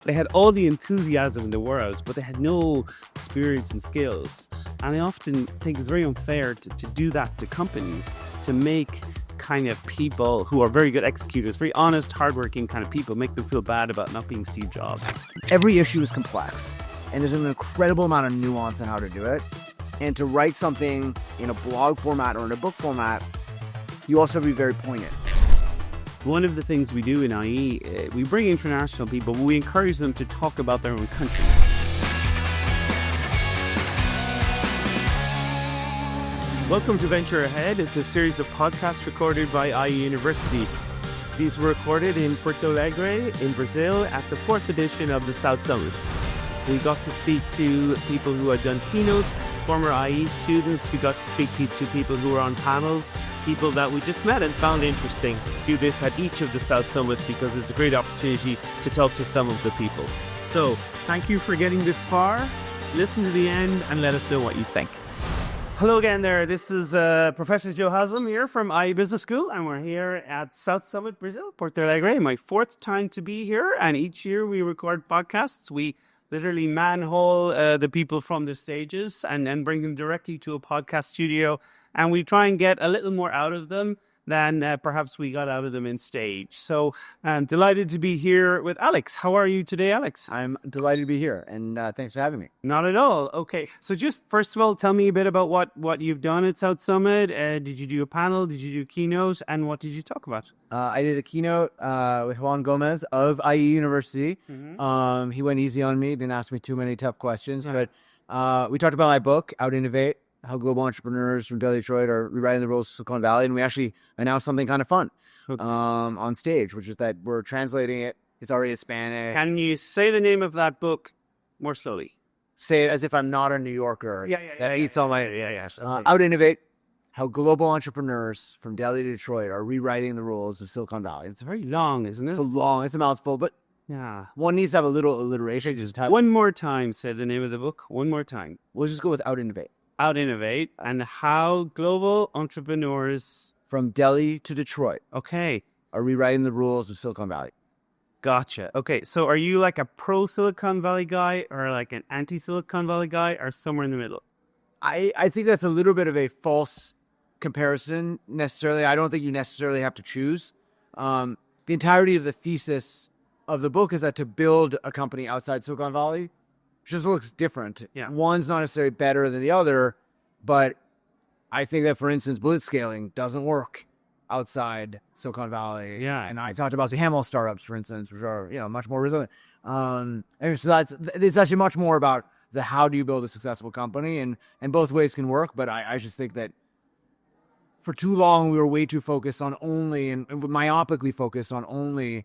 They had all the enthusiasm in the world, but they had no experience and skills. And I often think it's very unfair to do that to companies, to make kind of people who are very good executors, very honest, hardworking kind of people, make them feel bad about not being Steve Jobs. Every issue is complex, and there's an incredible amount of nuance in how to do it. And to write something in a blog format or in a book format, you also have to be very poignant. One of the things we do in IE, we bring international people, but we encourage them to talk about their own countries. Welcome to Venture Ahead. It's a series of podcasts recorded by IE University. These were recorded in Porto Alegre in Brazil at the 4th edition of the South Summit. We got to speak to people who had done keynotes, former IE students. We got to speak to people who were on panels, people that we just met and found interesting. Do this at each of the South Summits because it's a great opportunity to talk to some of the people. So thank you for getting this far. Listen to the end and let us know what you think. Hello again there. This is Professor Joe Haslam here from IE Business School, and we're here at South Summit, Brazil, Porto Alegre. My 4th time to be here, and each year we record podcasts. We literally manhole the people from the stages and bring them directly to a podcast studio, and we try and get a little more out of them than perhaps we got out of them in stage. So I'm delighted to be here with Alex. How are you today, Alex? I'm delighted to be here, and thanks for having me. Not at all. Okay. So just first of all, tell me a bit about what you've done at South Summit. Did you do a panel? Did you do a keynote? And what did you talk about? I did a keynote with Juan Gomez of IE University. Mm-hmm. He went easy on me, didn't ask me too many tough questions, but we talked about my book, Out-Innovate, how global entrepreneurs from Delhi, Detroit are rewriting the rules of Silicon Valley. And we actually announced something kind of fun on stage, which is that we're translating it. It's already in Spanish. Can you say the name of that book more slowly? Say it as if I'm not a New Yorker. That eats all my... Out-Innovate, how global entrepreneurs from Delhi to Detroit are rewriting the rules of Silicon Valley. It's very long, isn't it? It's a mouthful, but yeah, one needs to have a little alliteration. One more time, say the name of the book. One more time. We'll just go with Out-Innovate. Out-Innovate, and how global entrepreneurs from Delhi to Detroit are rewriting the rules of Silicon Valley. Gotcha. Okay, so are you like a pro-Silicon Valley guy or like an anti-Silicon Valley guy or somewhere in the middle? I think that's a little bit of a false comparison necessarily. I don't think you necessarily have to choose. The entirety of the thesis of the book is that to build a company outside Silicon Valley just looks different. Yeah. One's not necessarily better than the other, but I think that, for instance, blitzscaling doesn't work outside Silicon Valley. Yeah. And I talked about the camel startups, for instance, which are much more resilient. And so it's actually much more about the how do you build a successful company, and both ways can work. But I just think that for too long we were way too focused on and myopically focused on only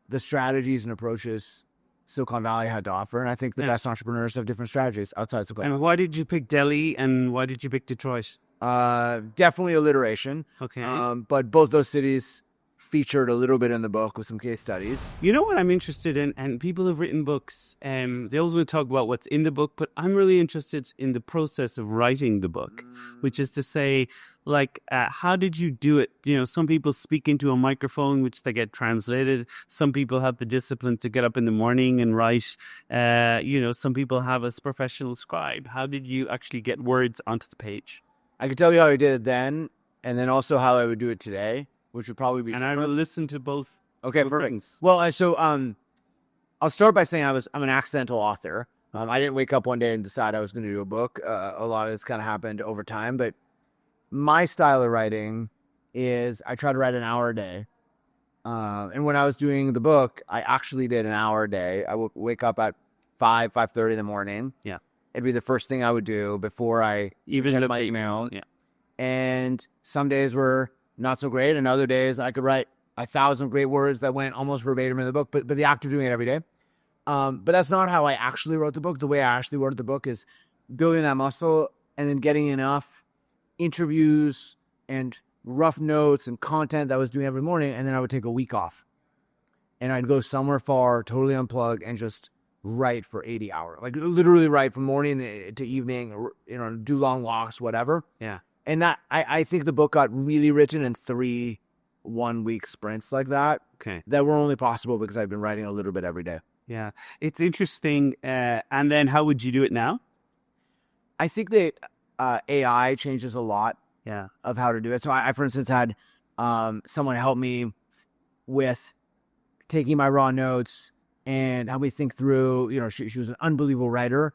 the strategies and approaches Silicon Valley had to offer, and I think the best entrepreneurs have different strategies outside Silicon Valley. And why did you pick Delhi, and why did you pick Detroit? Definitely alliteration. Okay. But both those cities featured a little bit in the book with some case studies. You know what I'm interested in, and people have written books, they always want to talk about what's in the book, but I'm really interested in the process of writing the book, which is to say, like, how did you do it? Some people speak into a microphone, which they get translated. Some people have the discipline to get up in the morning and write. Some people have a professional scribe. How did you actually get words onto the page? I could tell you how I did it then, and then also how I would do it today, which would probably be... And I will listen to both. Okay, perfect. Things. Well, so I'll start by saying I'm an accidental author. I didn't wake up one day and decide I was going to do a book. A lot of this kind of happened over time, but my style of writing is I try to write an hour a day. And when I was doing the book, I actually did an hour a day. I would wake up at 5:30 in the morning. Yeah. It'd be the first thing I would do before I even check my email. Yeah. And some days were not so great, and other days I could write 1,000 great words that went almost verbatim in the book, but the act of doing it every day. But that's not how I actually wrote the book. The way I actually wrote the book is building that muscle and then getting enough interviews and rough notes and content that I was doing every morning, and then I would take a week off. And I'd go somewhere far, totally unplug, and just write for 80 hours. Like literally write from morning to evening, do long walks, whatever. Yeah. And that I think the book got really written in 3 1-week sprints like that. Okay. That were only possible because I've been writing a little bit every day. Yeah. It's interesting. And then how would you do it now? I think that AI changes a lot Yeah. of how to do it. So I for instance, had someone help me with taking my raw notes and help me think through, she was an unbelievable writer,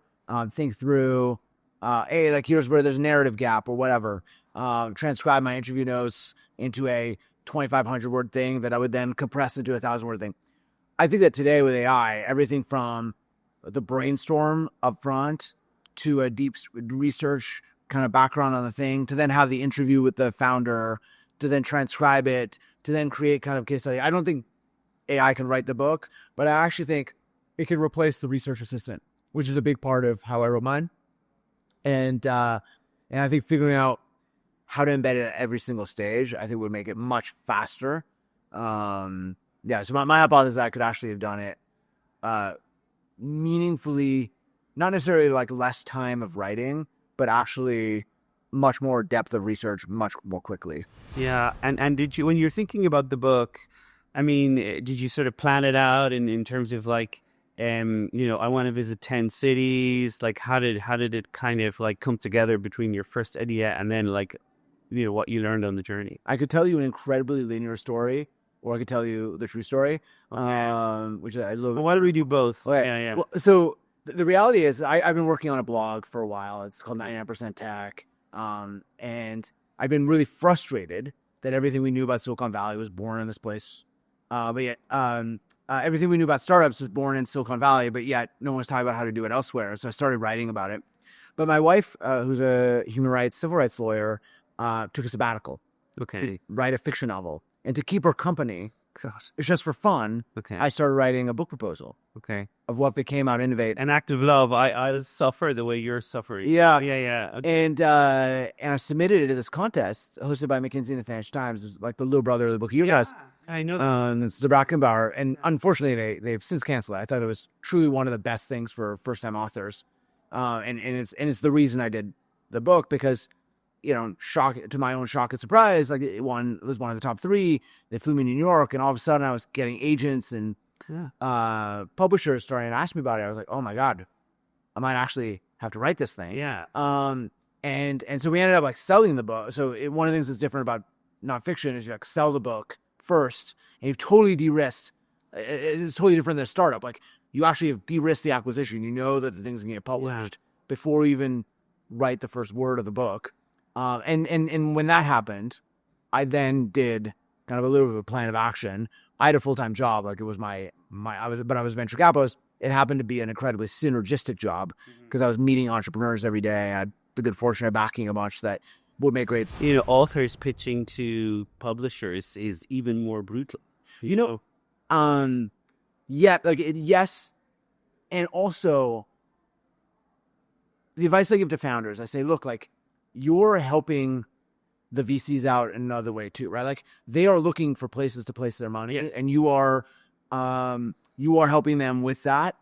think through, hey, like here's where there's a narrative gap or whatever, transcribe my interview notes into a 2,500 word thing that I would then compress into a 1,000 word thing. I think that today with AI, everything from the brainstorm up front to a deep research kind of background on the thing, to then have the interview with the founder, to then transcribe it, to then create kind of case study. I don't think AI can write the book, but I actually think it can replace the research assistant, which is a big part of how I wrote mine. And I think figuring out how to embed it at every single stage, I think would make it much faster. So my hypothesis is that I could actually have done it meaningfully, not necessarily like less time of writing, but actually much more depth of research much more quickly. Yeah. And did you, when you're thinking about the book, I mean, did you sort of plan it out in terms of like, I want to visit 10 cities? Like, how did it kind of like come together between your first idea and then like, what you learned on the journey? I could tell you an incredibly linear story, or I could tell you the true story, which I love. Well, why don't we do both? Okay. Yeah. Well, so the reality is I've been working on a blog for a while. It's called 99% Tech. And I've been really frustrated that everything we knew about Silicon Valley was born in this place. But yet, everything we knew about startups was born in Silicon Valley, but yet no one was talking about how to do it elsewhere. So I started writing about it. But my wife, who's a human rights, civil rights lawyer, took a sabbatical to write a fiction novel. And to keep her company, it's just for fun, I started writing a book proposal of what became Out-Innovate. An act of love. I suffer the way you're suffering. Yeah. Okay. And I submitted it to this contest hosted by McKinsey and the Financial Times. It's like the little brother of the book you guys. I know that. It's the Brackenbauer. And unfortunately, they've since canceled it. I thought it was truly one of the best things for first-time authors. And it's the reason I did the book, because to my own shock and surprise, like it was one of the top 3. They flew me to New York, and all of a sudden I was getting agents and publishers starting to ask me about it. I was like, oh my God, I might actually have to write this thing. Yeah. And so we ended up like selling the book. So one of the things that's different about nonfiction is you like sell the book first, and you've totally de-risked. It's totally different than a startup. Like you actually have de-risked the acquisition. You know that the thing's gonna get published before you even write the first word of the book. And when that happened, I then did kind of a little bit of a plan of action. I had a full-time job, like it was I was a venture capitalist. It happened to be an incredibly synergistic job because I was meeting entrepreneurs every day. I had the good fortune of backing a bunch that would make great. Authors pitching to publishers is even more brutal. Yes, and also the advice I give to founders, I say, look, like, you're helping the VCs out in another way too, right? Like they are looking for places to place their money, and you are helping them with that.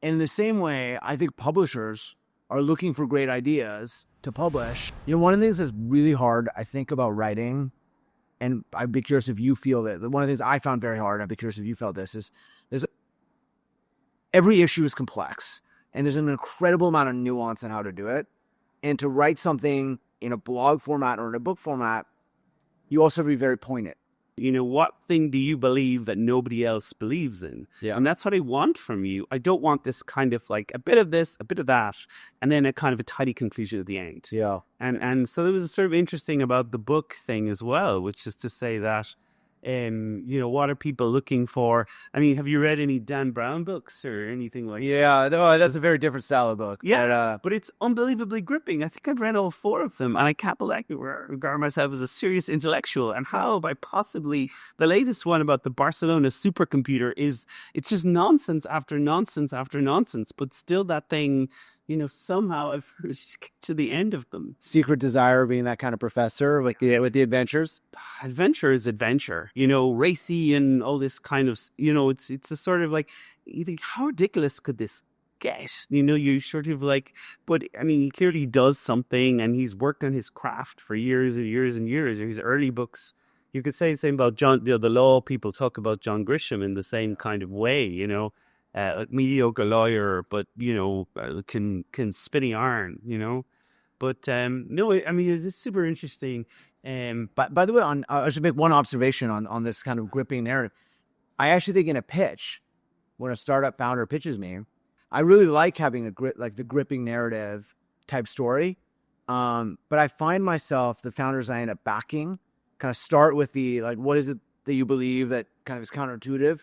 And in the same way, I think publishers are looking for great ideas to publish. One of the things that's really hard, I think, about writing, and I'd be curious if you feel that. One of the things I found very hard, I'd be curious if you felt this, is every issue is complex, and there's an incredible amount of nuance in how to do it. And to write something in a blog format or in a book format, you also have to be very poignant. What thing do you believe that nobody else believes in? Yeah. And that's what I want from you. I don't want this kind of like a bit of this, a bit of that, and then a kind of a tidy conclusion at the end. Yeah. And so it was sort of interesting about the book thing as well, which is to say that, what are people looking for? I mean, have you read any Dan Brown books or anything like that? Yeah, no, that's a very different style of book. Yeah, but it's unbelievably gripping. I think I've read all 4 of them, and I can't regard myself as a serious intellectual. And how have I possibly... The latest one about the Barcelona supercomputer it's just nonsense after nonsense after nonsense, but still that thing... somehow I've to the end of them. Secret Desire being that kind of professor with the adventures. Adventure is adventure, racy and all this kind of, it's a sort of like, you think, how ridiculous could this get? You sort of like, but I mean, he clearly does something, and he's worked on his craft for years and years and years. His early books, you could say the same about John, the law people talk about John Grisham in the same kind of way, a mediocre lawyer, but can spinny iron, But no, I mean it's super interesting. But by the way, I should make one observation on this kind of gripping narrative. I actually think in a pitch, when a startup founder pitches me, I really like having the gripping narrative type story. But I find myself, the founders I end up backing kind of start with what is it that you believe that kind of is counterintuitive,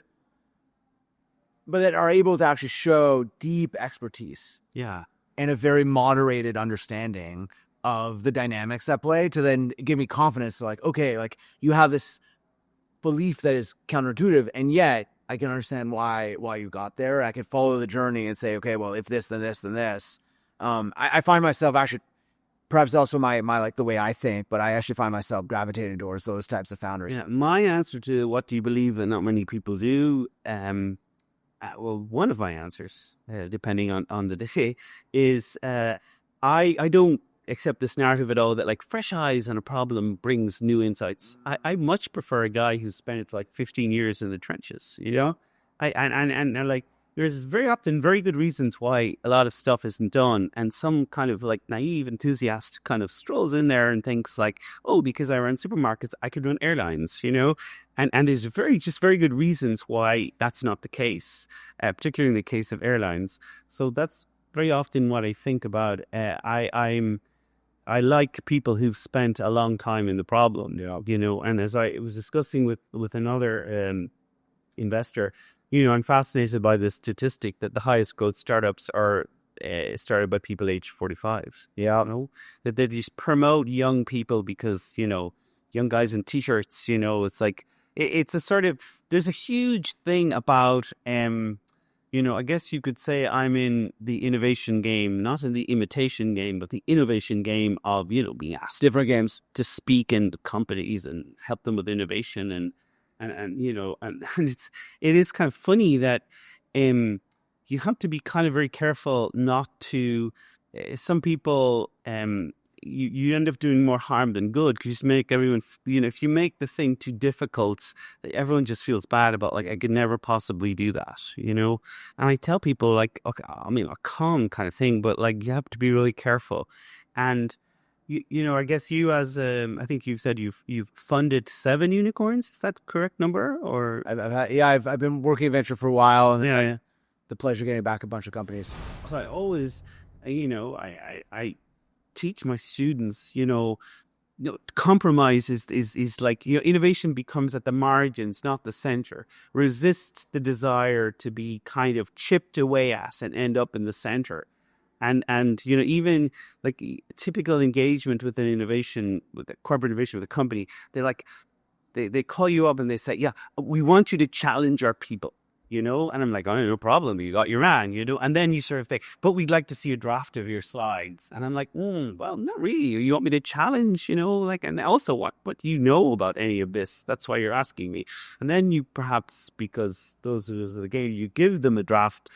but that are able to actually show deep expertise. Yeah. And a very moderated understanding of the dynamics at play to then give me confidence. Like, okay, like you have this belief that is counterintuitive, and yet I can understand why you got there. I can follow the journey and say, okay, well, if this, then this, then this. I find myself actually, perhaps also my like the way I think, but I actually find myself gravitating towards those types of founders. Yeah, my answer to what do you believe that not many people do, well, one of my answers, depending on the day, is I don't accept this narrative at all that like fresh eyes on a problem brings new insights. I much prefer a guy who's spent like 15 years in the trenches, and like there's very often very good reasons why a lot of stuff isn't done, and some kind of like naive enthusiast kind of strolls in there and thinks like, oh, because I run supermarkets, I could run airlines, and there's very good reasons why that's not the case, particularly in the case of airlines. So that's very often what I think about. I like people who've spent a long time in the problem, and as I was discussing with another investor, I'm fascinated by the statistic that the highest growth startups are started by people age 45. Yeah. That they just promote young people because, young guys in t-shirts, it's like, it's a sort of, there's a huge thing about, I guess you could say I'm in the innovation game, not in the imitation game, but the innovation game of, being asked Different games to speak in companies and help them with innovation and it is kind of funny that you have to be kind of very careful not to. Some people you end up doing more harm than good because you make everyone. If you make the thing too difficult, everyone just feels bad about like I could never possibly do that. And I tell people like, okay, I mean a calm kind of thing, but like you have to be really careful. And I guess you as I think you've said you've funded 7 unicorns. Is that the correct number? Or I've been working in venture for a while, and yeah. The pleasure of getting back a bunch of companies. So I always, I teach my students, compromise is like innovation becomes at the margins, not the center. Resist the desire to be kind of chipped away at and end up in the center. And even like typical engagement with an innovation, with a corporate innovation with a company, they call you up and they say, yeah, we want you to challenge our people, and I'm like, oh, no problem, you got your man, and then you sort of think, but we'd like to see a draft of your slides, and I'm like, well, not really. You want me to challenge, and also what do you know about any of this? That's why you're asking me. And then you perhaps, because those of us in the game, you give them a draft.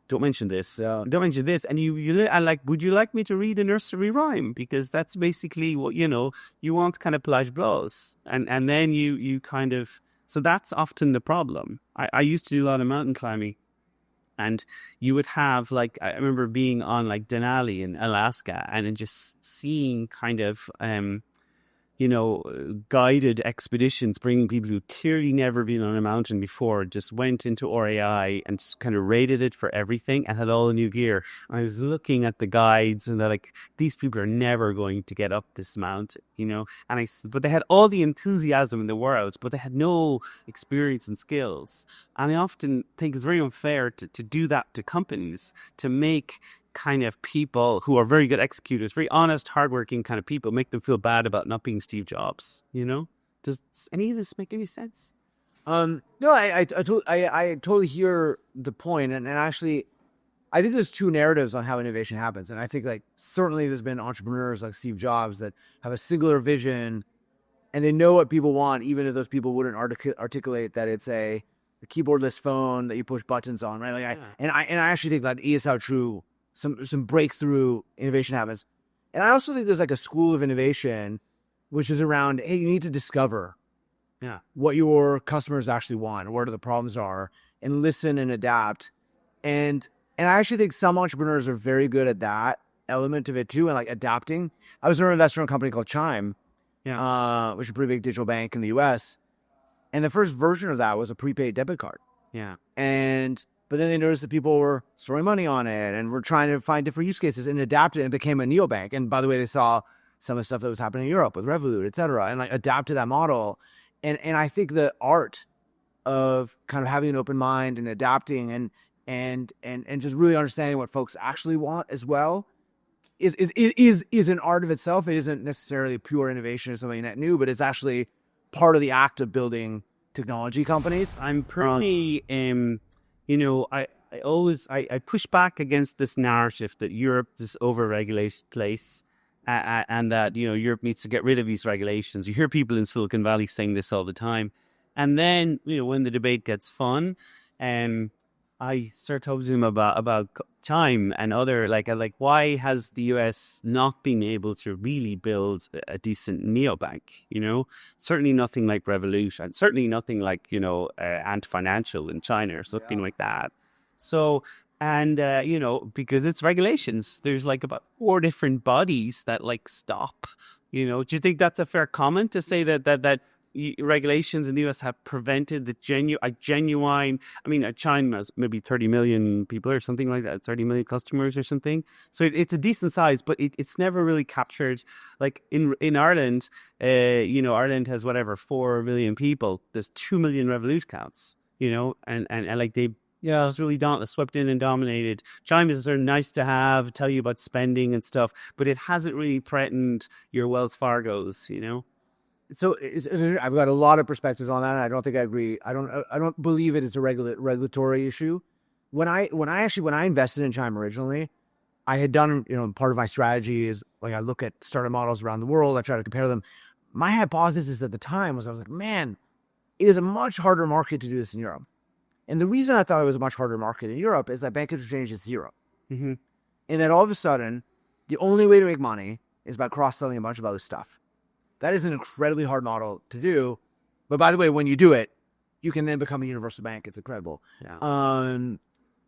Don't mention this. Don't mention this. And and like, would you like me to read a nursery rhyme? Because that's basically what, you want kind of polite blows. And then you kind of, so that's often the problem. I used to do a lot of mountain climbing, and you would have like, I remember being on like Denali in Alaska and then just seeing kind of, guided expeditions, bringing people who clearly never been on a mountain before, just went into RAI and just kind of rated it for everything and had all the new gear. I was looking at the guides and they're like, these people are never going to get up this mountain, but they had all the enthusiasm in the world, but they had no experience and skills. And I often think it's very unfair to do that to companies, to make kind of people who are very good executors, very honest, hardworking kind of people, make them feel bad about not being Steve Jobs. Does any of this make any sense? No, I totally hear the point, and actually, I think there's 2 narratives on how innovation happens, and I think like certainly there's been entrepreneurs like Steve Jobs that have a singular vision, and they know what people want, even if those people wouldn't articulate that it's a keyboardless phone that you push buttons on, right? Like I actually think that is how true. Some breakthrough innovation happens. And I also think there's like a school of innovation, which is around, hey, you need to discover what your customers actually want, what the problems are, and listen and adapt. And I actually think some entrepreneurs are very good at that element of it too, and like adapting. I was an investor in a company called Chime, which is a pretty big digital bank in the US. And the first version of that was a prepaid debit card. Yeah. But then they noticed that people were throwing money on it and were trying to find different use cases and adapted and became a neobank. And by the way, they saw some of the stuff that was happening in Europe with Revolut, et cetera, and like adapted that model. And I think the art of kind of having an open mind and adapting and just really understanding what folks actually want as well is an art of itself. It isn't necessarily pure innovation or something that new, but it's actually part of the act of building technology companies. I'm pretty, I push back against this narrative that Europe is over-regulated place, and that, Europe needs to get rid of these regulations. You hear people in Silicon Valley saying this all the time. And then, when the debate gets fun, I start talking to him about Chime and other, why has the US not been able to really build a decent neobank? Certainly nothing like Revolut, and certainly nothing like, Ant Financial in China or something like that. So, and, because it's regulations, there's about 4 different bodies that stop, do you think that's a fair comment to say that regulations in the US have prevented the genuine, China has maybe 30 million people or something like that, 30 million customers or something. So it's a decent size, but it's never really captured. In Ireland, Ireland has 4 million people. There's 2 million Revolut accounts, it's really swept in and dominated. Chime is sort of nice to have, tell you about spending and stuff, but it hasn't really threatened your Wells Fargos, So I've got a lot of perspectives on that, and I don't think I agree. I don't believe it is a regulatory issue. When I invested in Chime originally, I had done, part of my strategy is I look at startup models around the world. I try to compare them. My hypothesis at the time was I was like, man, it is a much harder market to do this in Europe. And the reason I thought it was a much harder market in Europe is that bank interchange is 0. Mm-hmm. And then all of a sudden, the only way to make money is by cross-selling a bunch of other stuff. That is an incredibly hard model to do. But by the way, when you do it, you can then become a universal bank. It's incredible. Yeah.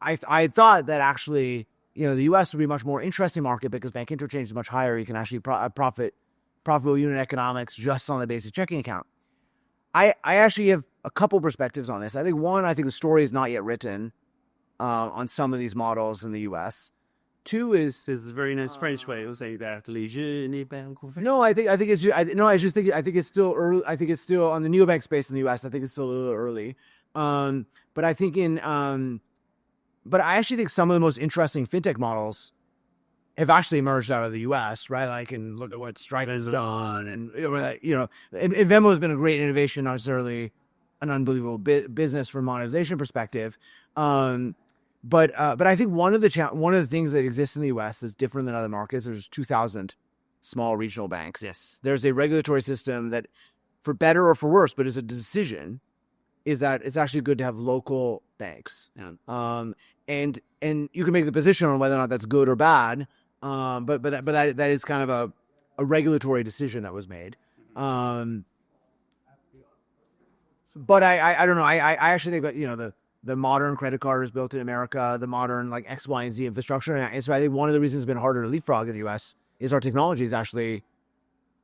I thought that actually, the US would be a much more interesting market because bank interchange is much higher. You can actually profitable unit economics just on the basic checking account. I actually have a couple perspectives on this. I think the story is not yet written on some of these models in the US. 2 is a very nice French way of saying that. No, I think it's still early. I think it's still on the neobank space in the US. I think it's still a little early. But I think but I actually think some of the most interesting fintech models have actually emerged out of the US, right? I can look at what Stripe has done, and Venmo has been a great innovation, not necessarily an unbelievable business from a monetization perspective. But I think one of the things that exists in the US that's different than other markets, there's 2,000 small regional banks. Yes. There's a regulatory system that, for better or for worse, but is a decision, is that it's actually good to have local banks. Yeah. And you can make the position on whether or not that's good or bad. But that is kind of a regulatory decision that was made. But I don't know. I actually think that, the modern credit card is built in America, the modern X, Y, and Z infrastructure. And so I think one of the reasons it's been harder to leapfrog in the US is our technology is actually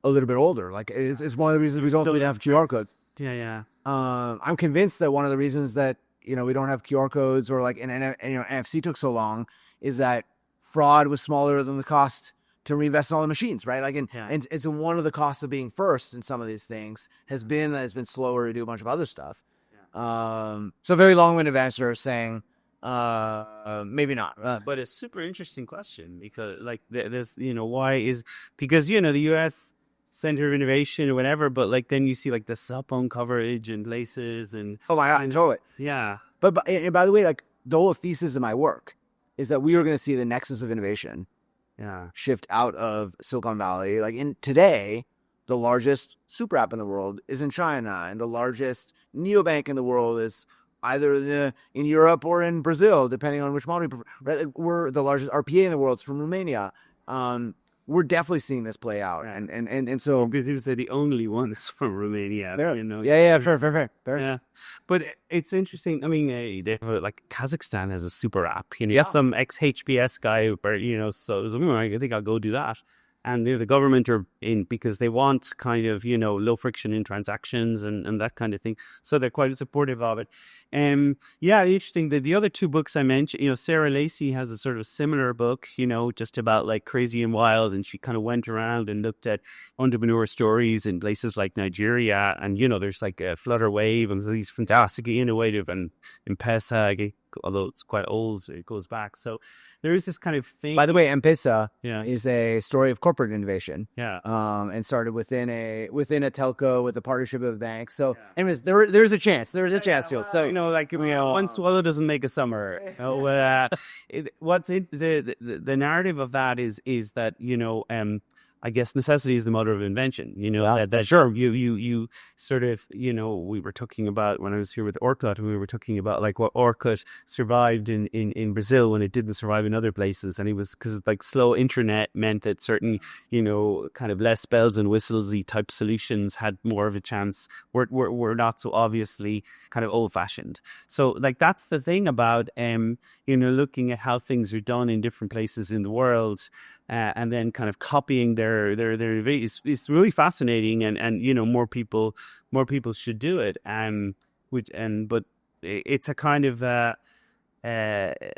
a little bit older. It's one of the reasons we don't have QR codes. Yeah. I'm convinced that one of the reasons that, we don't have QR codes or NFC took so long is that fraud was smaller than the cost to reinvest in all the machines, right? And so one of the costs of being first in some of these things has been that it's been slower to do a bunch of other stuff. So very long-winded answer saying, maybe not. But it's a super interesting question because there's, because, the US center of innovation or whatever, but then you see the cell phone coverage in places and. Oh my God, enjoy it. Yeah. But and by the way, the whole thesis of my work is that we are going to see the nexus of innovation shift out of Silicon Valley. Today, the largest super app in the world is in China, and the largest neobank in the world is either in Europe or in Brazil, depending on which model you prefer. Right? We're the largest RPA in the world is from Romania. we're definitely seeing this play out. And so because they're the only ones from Romania, fair. you know. Yeah, fair. Yeah, but it's interesting. I mean, they have, like, Kazakhstan has a super app. You know, Yeah. some ex-HBS guy, you know, so I think I'll go do that. And you know, the government are in because they want kind of, you know, low friction in transactions and that kind of thing. So they're quite supportive of it. Yeah, interesting. The other two books I mentioned, you know, Sarah Lacey has a sort of similar book, you know, just about like crazy and wild. And she kind of went around and looked at entrepreneur stories in places like Nigeria. And, you know, there's like a Flutter Wave and these fantastically innovative and M-Pesa, although it's quite old, it goes back. So there is this kind of thing. By the way, M-Pesa is a story of corporate innovation. Yeah. And started within a telco with a partnership of a bank. So, anyways, there's a chance. There's a chance. So, you know, like, you know, one swallow doesn't make a summer. You know, the narrative of that is that, you know, I guess necessity is the mother of invention. You know, that sure, you sort of, you know, we were talking about when I was here with Orkut, and we were talking about like what Orkut survived in Brazil when it didn't survive in other places. And it was because like slow internet meant that certain, you know, kind of less bells and whistles-y type solutions had more of a chance, were not so obviously kind of old fashioned. So like, that's the thing about, you know, looking at how things are done in different places in the world. And then kind of copying their it's really fascinating, and you know, more people should do it. But it's a kind of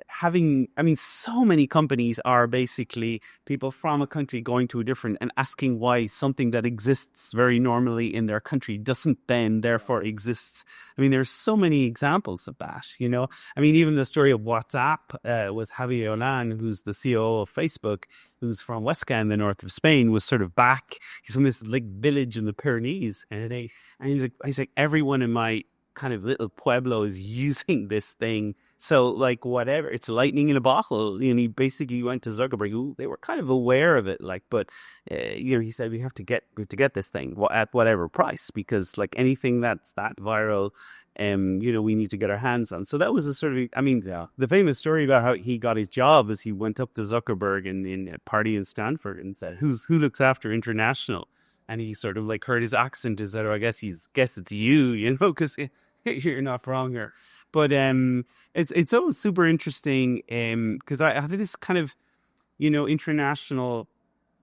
having, I mean, so many companies are basically people from a country going to a different and asking why something that exists very normally in their country doesn't then therefore exists. I mean, there's so many examples of that, you know. I mean, even the story of WhatsApp was Javier Olan, who's the CEO of Facebook, who's from Huesca in the north of Spain, was sort of back. He's from this like village in the Pyrenees, and he's like, everyone in my kind of little pueblo is using this thing. So like, whatever, it's lightning in a bottle. And he basically went to Zuckerberg, who they were kind of aware of it, like, but you know, he said we have to get this thing at whatever price, because like anything that's that viral, you know, we need to get our hands on. So that was a sort of, I mean, the famous story about how he got his job is he went up to Zuckerberg in a party in Stanford and said, who looks after international? And he sort of like heard his accent and said, oh, I guess it's you know, because you're not wrong here. But it's always super interesting because I have this kind of, you know, international.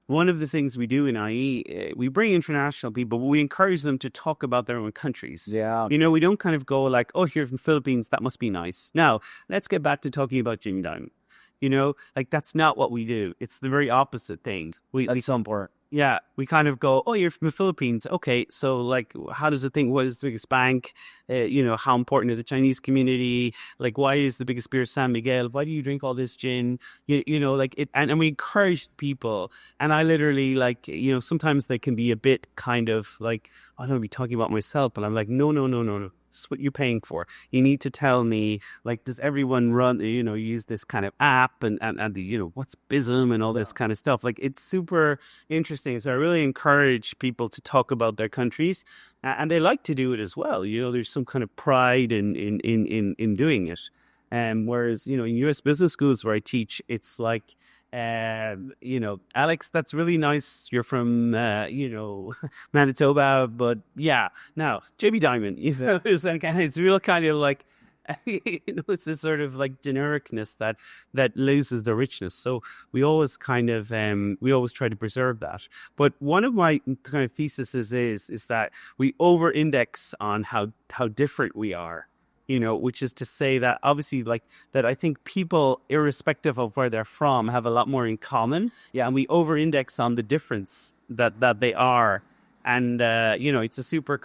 One of the things we do in IE, we bring international people, but we encourage them to talk about their own countries. Yeah. You know, we don't kind of go like, oh, you're from Philippines, that must be nice. Now, let's get back to talking about Jimmy Diamond. You know, like, that's not what we do. It's the very opposite thing. That's so important. Yeah, we kind of go, oh, you're from the Philippines. Okay, so like, how does it think? What is the biggest bank? You know, how important are the Chinese community? Like, why is the biggest beer San Miguel? Why do you drink all this gin? You know, like it, and we encourage people. And I literally, like, you know, sometimes they can be a bit kind of like, I don't be talking about myself, but I'm like, no. This is what you're paying for. You need to tell me, like, does everyone run, you know, use this kind of app and the, you know, what's BISM and all this kind of stuff. Like, it's super interesting. So I really encourage people to talk about their countries, and they like to do it as well. You know, there's some kind of pride in doing it. Whereas, you know, in US business schools where I teach, it's like, you know, Alex, that's really nice. You're from, you know, Manitoba, but yeah. Now, JB Diamond, you know, it's real kind of like, you know, it's this sort of like genericness that loses the richness. So we always kind of, we always try to preserve that. But one of my kind of theses is that we over-index on how different we are. You know, which is to say that obviously, like, that I think people, irrespective of where they're from, have a lot more in common. Yeah, and we over-index on the difference that they are. And, you know, it's a super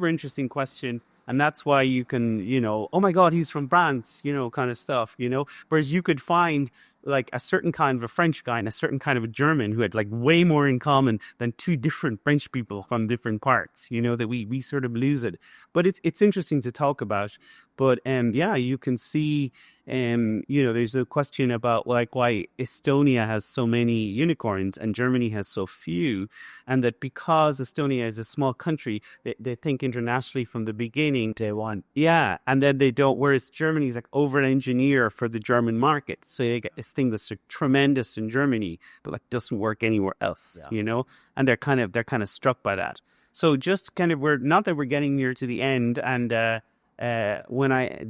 interesting question. And that's why you can, you know, oh my God, he's from France, you know, kind of stuff, you know. Whereas you could find like a certain kind of a French guy and a certain kind of a German who had like way more in common than two different French people from different parts, you know, that we sort of lose it. But it's interesting to talk about. But yeah, you can see, you know, there's a question about like why Estonia has so many unicorns and Germany has so few, and that because Estonia is a small country, they think internationally from the beginning. Day one. Yeah, and then they don't. Whereas Germany is like over-engineer for the German market, so you get this thing that's tremendous in Germany, but like doesn't work anywhere else, you know? And they're kind of struck by that. So just kind of, not that we're getting near to the end, and when I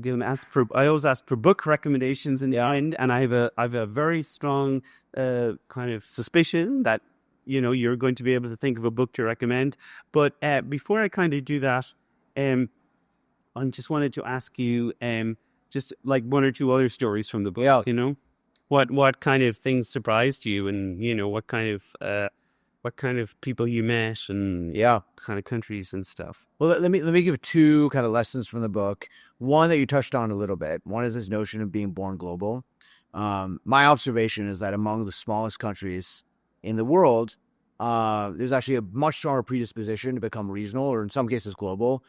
always ask for book recommendations in the end, and I have a very strong kind of suspicion that, you know, you're going to be able to think of a book to recommend. But before I kind of do that, I just wanted to ask you just like one or two other stories from the book, you know? What kind of things surprised you, and, you know, what kind of people you met, and kind of countries and stuff. Well, let me give two kind of lessons from the book. One that you touched on a little bit. One is this notion of being born global. My observation is that among the smallest countries in the world, there's actually a much stronger predisposition to become regional, or in some cases global.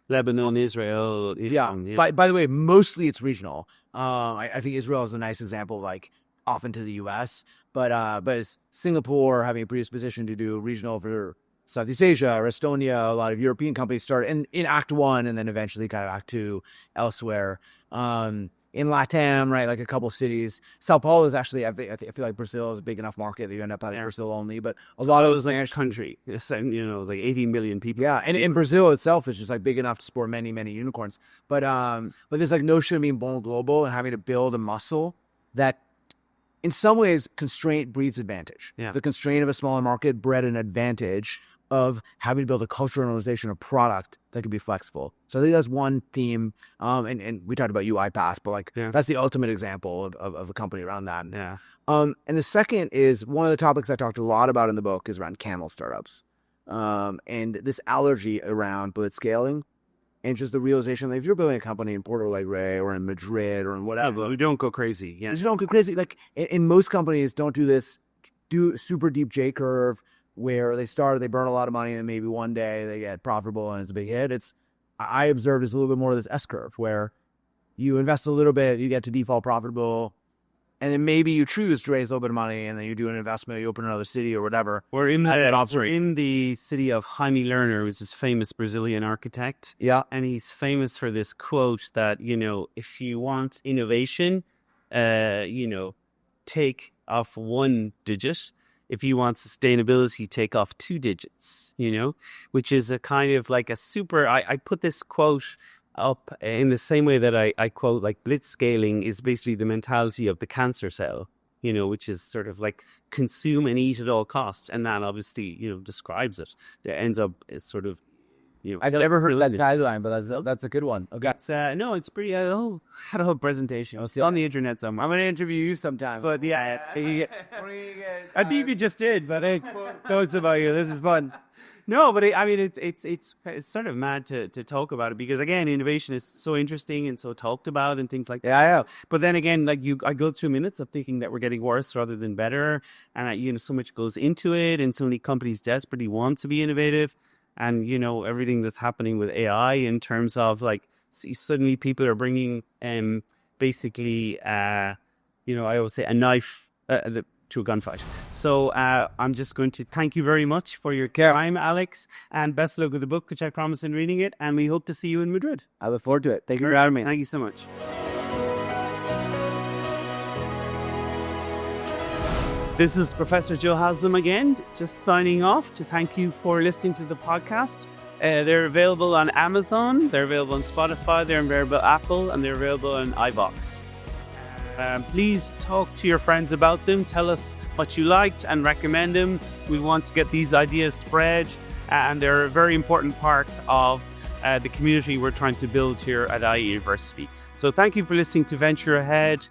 Lebanon, Israel. By the way, mostly it's regional. I think Israel is a nice example, like often to the U.S., but it's Singapore having a predisposition to do regional for Southeast Asia or Estonia. A lot of European companies start in Act 1 and then eventually kind of Act 2 elsewhere. In LATAM, right, like a couple cities. Sao Paulo is actually, I feel like Brazil is a big enough market that you end up having Brazil only, but a lot of those like a country, you know, like 80 million people. Yeah, and in Brazil itself is just like big enough to support many, many unicorns. But there's like notion of being born global and having to build a muscle that in some ways constraint breeds advantage. The constraint of a smaller market bred an advantage of having to build a culture and organization, a product that could be flexible. So I think that's one theme. And we talked about UiPath, but like that's the ultimate example of a company around that. And the second is one of the topics I talked a lot about in the book is around camel startups. And this allergy around blitzscaling, and just the realization that if you're building a company in Porto Alegre or in Madrid or in whatever, you don't go crazy. You don't go crazy. Like in most companies, don't do this, do super deep J curve, where they burn a lot of money, and maybe one day they get profitable and it's a big hit. I observed it's a little bit more of this S curve, where you invest a little bit, you get to default profitable, and then maybe you choose to raise a little bit of money, and then you do an investment, you open another city or whatever. We're in the city of Jaime Lerner, who's this famous Brazilian architect. And he's famous for this quote that, you know, if you want innovation, you know, take off one digit. If you want sustainability, take off 2 digits, you know, which is a kind of like a super, I put this quote up in the same way that I quote, like, blitzscaling is basically the mentality of the cancer cell, you know, which is sort of like consume and eat at all costs. And that obviously, you know, describes it. It ends up as sort of, you know, I've never heard that guideline, but that's a good one. Okay. No, it's pretty. I had a whole presentation. It's on the internet somewhere. I'm going to interview you sometime. But yeah, I think you just did. But it quotes about you. This is fun. No, but it's sort of mad to talk about it, because again, innovation is so interesting and so talked about and things like that. Yeah. But then again, like I go through minutes of thinking that we're getting worse rather than better, and you know, so much goes into it, and so many companies desperately want to be innovative. And, you know, everything that's happening with AI in terms of, like, suddenly people are bringing basically, you know, I always say a knife to a gunfight. So I'm just going to thank you very much for your time, Alex, and best of luck with the book, which I promise in reading it. And we hope to see you in Madrid. I look forward to it. Thank you for having me. Thank you so much. This is Professor Joe Haslam again, just signing off to thank you for listening to the podcast. They're available on Amazon, they're available on Spotify, they're available on Apple, and they're available on iVoox. Please talk to your friends about them. Tell us what you liked and recommend them. We want to get these ideas spread, and they're a very important part of the community we're trying to build here at IE University. So thank you for listening to Venture Ahead.